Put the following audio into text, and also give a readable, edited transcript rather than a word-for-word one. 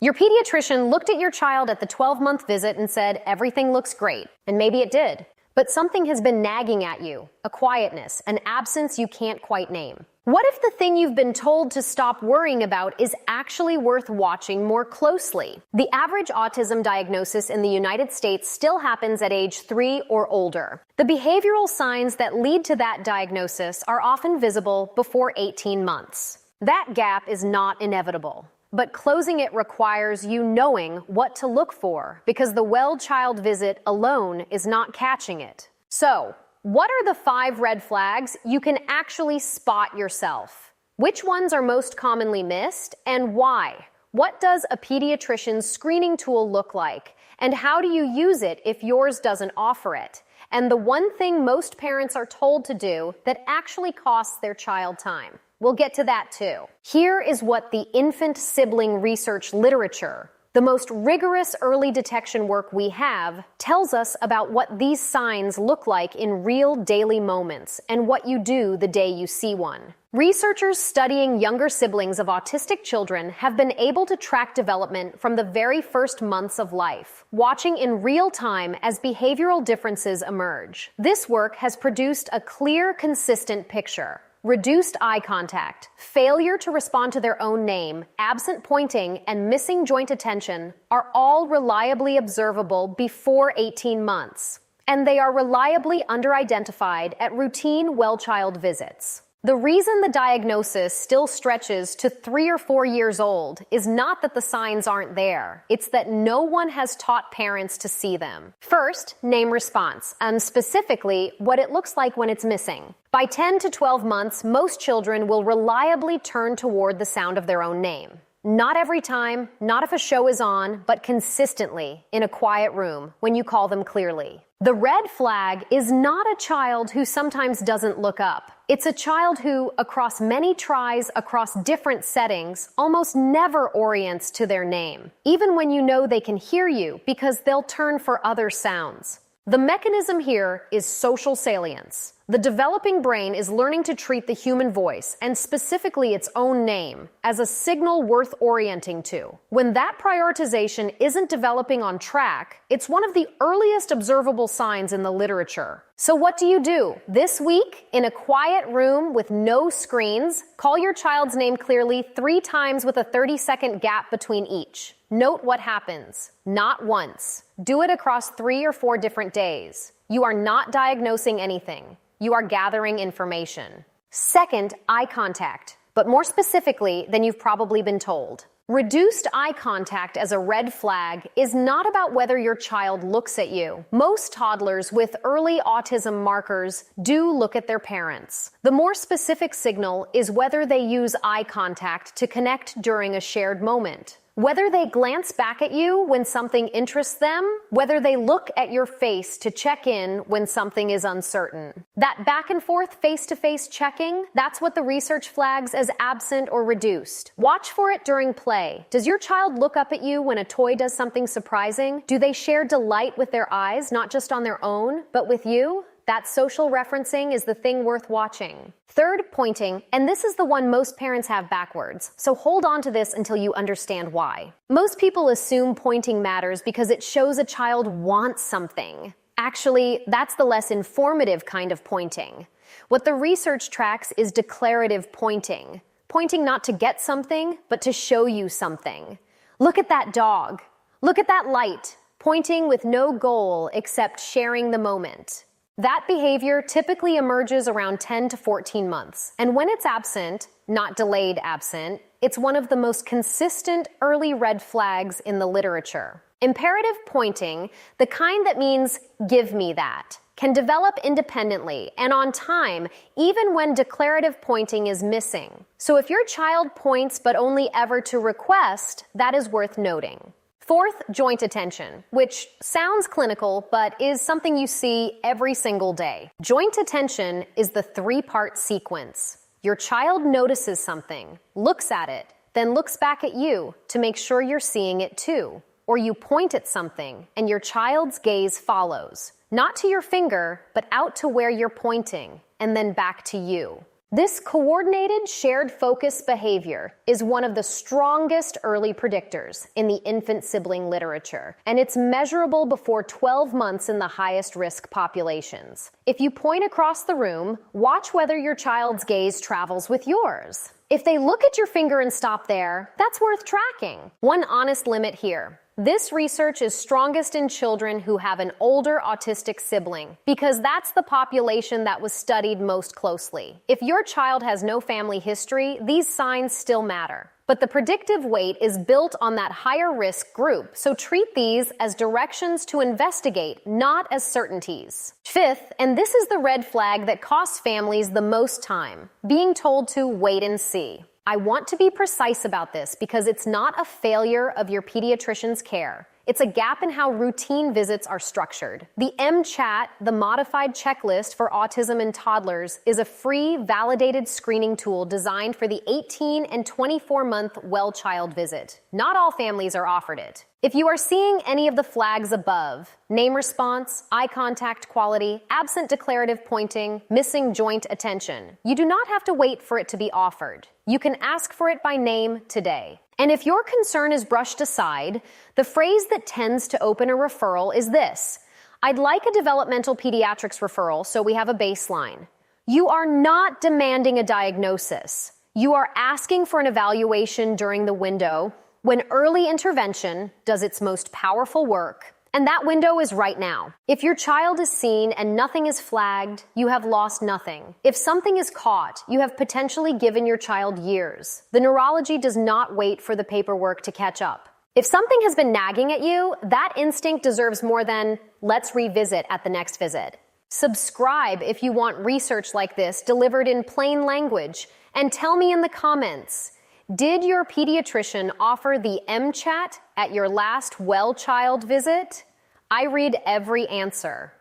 Your pediatrician looked at your child at the 12-month visit and said, everything looks great. And maybe it did. But something has been nagging at you, a quietness, an absence you can't quite name. What if the thing you've been told to stop worrying about is actually worth watching more closely? The average autism diagnosis in the United States still happens at age 3 or older. The behavioral signs that lead to that diagnosis are often visible before 18 months. That gap is not inevitable. But closing it requires you knowing what to look for, because the well-child visit alone is not catching it. So, what are the 5 red flags you can actually spot yourself? Which ones are most commonly missed, and why? What does a pediatrician's screening tool look like, and how do you use it if yours doesn't offer it? And the one thing most parents are told to do that actually costs their child time. We'll get to that too. Here is what the infant-sibling research literature, the most rigorous early detection work we have, tells us about what these signs look like in real daily moments and what you do the day you see one. Researchers studying younger siblings of autistic children have been able to track development from the very first months of life, watching in real time as behavioral differences emerge. This work has produced a clear, consistent picture. Reduced eye contact, failure to respond to their own name, absent pointing, and missing joint attention are all reliably observable before 18 months, and they are reliably underidentified at routine well-child visits. The reason the diagnosis still stretches to 3 or 4 years old is not that the signs aren't there. It's that no one has taught parents to see them. First, name response, and specifically what it looks like when it's missing. By 10 to 12 months, most children will reliably turn toward the sound of their own name. Not every time, not if a show is on, but consistently, in a quiet room, when you call them clearly. The red flag is not a child who sometimes doesn't look up. It's a child who, across many tries, across different settings, almost never orients to their name, even when you know they can hear you, because they'll turn for other sounds. The mechanism here is social salience. The developing brain is learning to treat the human voice, and specifically its own name, as a signal worth orienting to. When that prioritization isn't developing on track, it's one of the earliest observable signs in the literature. So what do? This week, in a quiet room with no screens, call your child's name clearly 3 times with a 30-second gap between each. Note what happens. Not once. Do it across 3 or 4 different days. You are not diagnosing anything. You are gathering information. Second, eye contact, but more specifically than you've probably been told. Reduced eye contact as a red flag is not about whether your child looks at you. Most toddlers with early autism markers do look at their parents. The more specific signal is whether they use eye contact to connect during a shared moment. Whether they glance back at you when something interests them, whether they look at your face to check in when something is uncertain. That back and forth face-to-face checking, that's what the research flags as absent or reduced. Watch for it during play. Does your child look up at you when a toy does something surprising? Do they share delight with their eyes, not just on their own, but with you? That social referencing is the thing worth watching. Third, pointing, and this is the one most parents have backwards, so hold on to this until you understand why. Most people assume pointing matters because it shows a child wants something. Actually, that's the less informative kind of pointing. What the research tracks is declarative pointing. Pointing not to get something, but to show you something. Look at that dog. Look at that light. Pointing with no goal except sharing the moment. That behavior typically emerges around 10 to 14 months, and when it's absent, not delayed absent, it's one of the most consistent early red flags in the literature. Imperative pointing, the kind that means, give me that, can develop independently and on time even when declarative pointing is missing. So if your child points but only ever to request, that is worth noting. Fourth, joint attention, which sounds clinical, but is something you see every single day. Joint attention is the 3-part sequence. Your child notices something, looks at it, then looks back at you to make sure you're seeing it too. Or you point at something, and your child's gaze follows. Not to your finger, but out to where you're pointing, and then back to you. This coordinated, shared focus behavior is one of the strongest early predictors in the infant-sibling literature, and it's measurable before 12 months in the highest risk populations. If you point across the room, watch whether your child's gaze travels with yours. If they look at your finger and stop there, that's worth tracking. One honest limit here. This research is strongest in children who have an older autistic sibling, because that's the population that was studied most closely. If your child has no family history, these signs still matter. But the predictive weight is built on that higher risk group, so treat these as directions to investigate, not as certainties. Fifth, and this is the red flag that costs families the most time, being told to wait and see. I want to be precise about this because it's not a failure of your pediatrician's care. It's a gap in how routine visits are structured. The MChat, the modified checklist for autism in toddlers, is a free, validated screening tool designed for the 18 and 24-month well child visit. Not all families are offered it. If you are seeing any of the flags above, name response, eye contact quality, absent declarative pointing, missing joint attention, you do not have to wait for it to be offered. You can ask for it by name today. And if your concern is brushed aside, the phrase that tends to open a referral is this: I'd like a developmental pediatrics referral so we have a baseline. You are not demanding a diagnosis. You are asking for an evaluation during the window when early intervention does its most powerful work. And that window is right now. If your child is seen and nothing is flagged, you have lost nothing. If something is caught, you have potentially given your child years. The neurology does not wait for the paperwork to catch up. If something has been nagging at you, that instinct deserves more than, let's revisit at the next visit. Subscribe if you want research like this delivered in plain language, and tell me in the comments, did your pediatrician offer the MChat at your last well child visit? I read every answer.